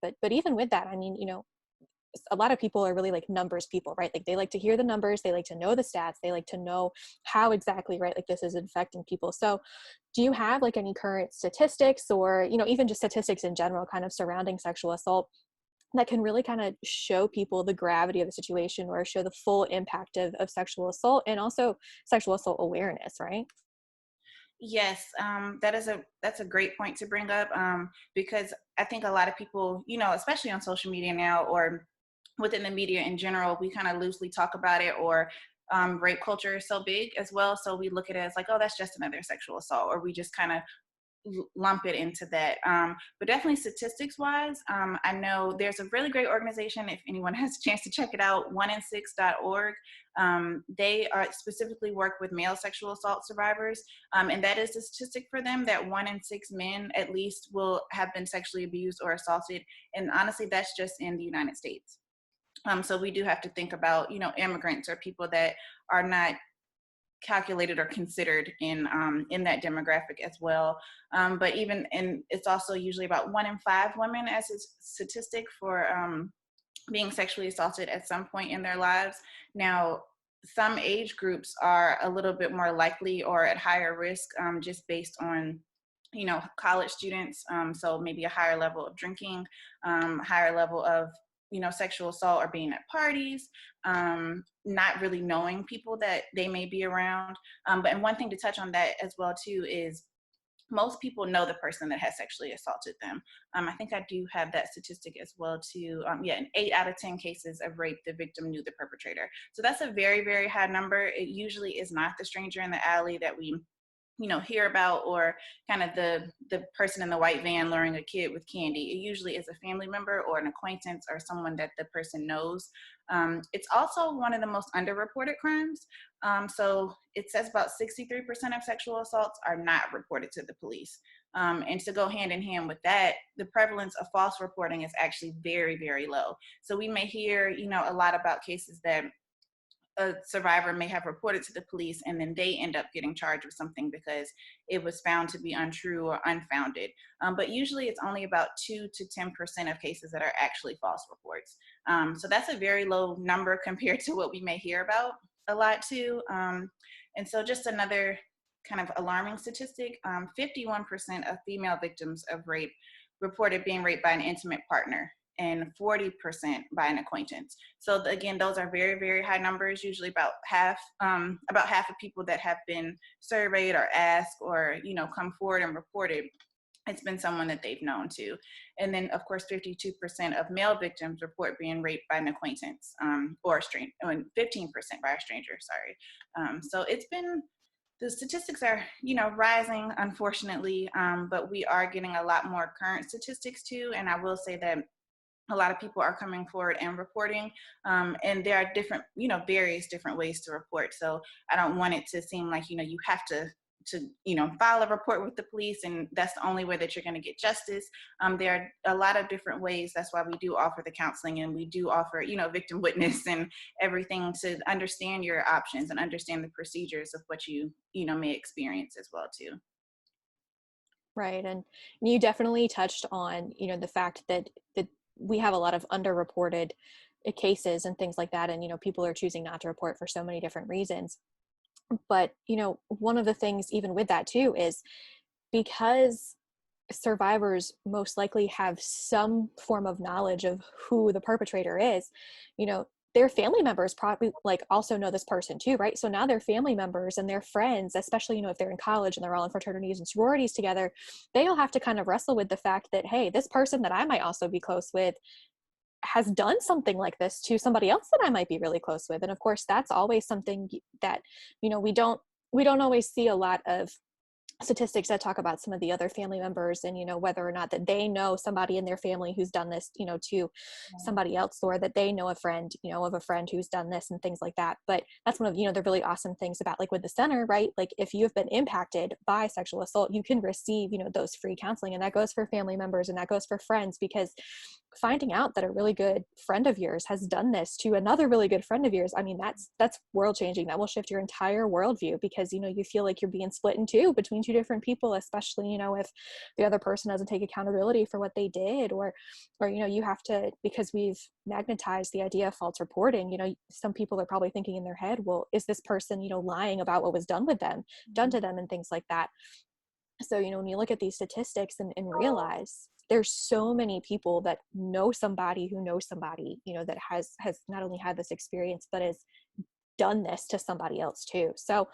But even with that, I mean, a lot of people are really like numbers people, right? Like they like to hear the numbers, they like to know the stats, they like to know how exactly, right, like this is infecting people. So do you have like any current statistics, or even just statistics in general kind of surrounding sexual assault, that can really kind of show people the gravity of the situation, or show the full impact of sexual assault, and also sexual assault awareness, right? Yes, that's a great point to bring up, because I think a lot of people, especially on social media now, or within the media in general, we kind of loosely talk about it, or rape culture is so big as well. So we look at it as like, oh, that's just another sexual assault, or we just kind of lump it into that. But definitely statistics wise, I know there's a really great organization, if anyone has a chance to check it out, 1in6.org. They are specifically work with male sexual assault survivors. And that is the statistic for them, that 1 in 6 men at least will have been sexually abused or assaulted. And honestly, that's just in the United States. So we do have to think about, immigrants or people that are not calculated or considered in that demographic as well. But even, and it's also usually about 1 in 5 women as a statistic for being sexually assaulted at some point in their lives. Now, some age groups are a little bit more likely or at higher risk, just based on college students, so maybe a higher level of drinking, higher level of sexual assault, or being at parties, not really knowing people that they may be around. And one thing to touch on that as well too is most people know the person that has sexually assaulted them. I think I do have that statistic as well too. Yeah, in 8 out of 10 cases of rape, the victim knew the perpetrator. So that's a very, very high number. It usually is not the stranger in the alley that we hear about, or kind of the person in the white van luring a kid with candy. It usually is a family member or an acquaintance or someone that the person knows. It's also one of the most underreported crimes. So it says about 63% of sexual assaults are not reported to the police. And to go hand in hand with that, the prevalence of false reporting is actually very, very low. So we may hear, a lot about cases that a survivor may have reported to the police, and then they end up getting charged with something because it was found to be untrue or unfounded. But usually it's only about 2 to 10% of cases that are actually false reports. So that's a very low number compared to what we may hear about a lot too. And so just another kind of alarming statistic, 51% of female victims of rape reported being raped by an intimate partner, and 40% by an acquaintance. So again, those are very, very high numbers. Usually about half of people that have been surveyed or asked or come forward and reported, it's been someone that they've known too. And then of course 52% of male victims report being raped by an acquaintance, or a stranger, 15% by a stranger, sorry. So it's been, the statistics are rising, unfortunately, but we are getting a lot more current statistics too. And I will say that a lot of people are coming forward and reporting, and there are different, various different ways to report. So I don't want it to seem like, you have to file a report with the police, and that's the only way that you're going to get justice. There are a lot of different ways. That's why we do offer the counseling, and we do offer, victim witness and everything, to understand your options and understand the procedures of what you may experience as well too. Right. And you definitely touched on, the fact that we have a lot of underreported cases and things like that. And, people are choosing not to report for so many different reasons. But, one of the things even with that too is because survivors most likely have some form of knowledge of who the perpetrator is, their family members probably like also know this person too, right? So now their family members and their friends, especially, if they're in college and they're all in fraternities and sororities together, they'll have to kind of wrestle with the fact that, hey, this person that I might also be close with has done something like this to somebody else that I might be really close with. And of course, that's always something that, we don't always see a lot of statistics that talk about some of the other family members, and whether or not that they know somebody in their family who's done this to somebody else, or that they know a friend of a friend who's done this, and things like that. But that's one of the really awesome things about, like, with the center, right? Like, if you've been impacted by sexual assault, you can receive those free counseling, and that goes for family members and that goes for friends, because finding out that a really good friend of yours has done this to another really good friend of yours, I mean, that's world changing. That will shift your entire worldview, because, you feel like you're being split in two between two different people, especially, if the other person doesn't take accountability for what they did, or, you have to, because we've magnetized the idea of false reporting, some people are probably thinking in their head, well, is this person, lying about what was done Mhm. to them and things like that. So, when you look at these statistics and realize there's so many people that know somebody who knows somebody, that has not only had this experience, but has done this to somebody else too. So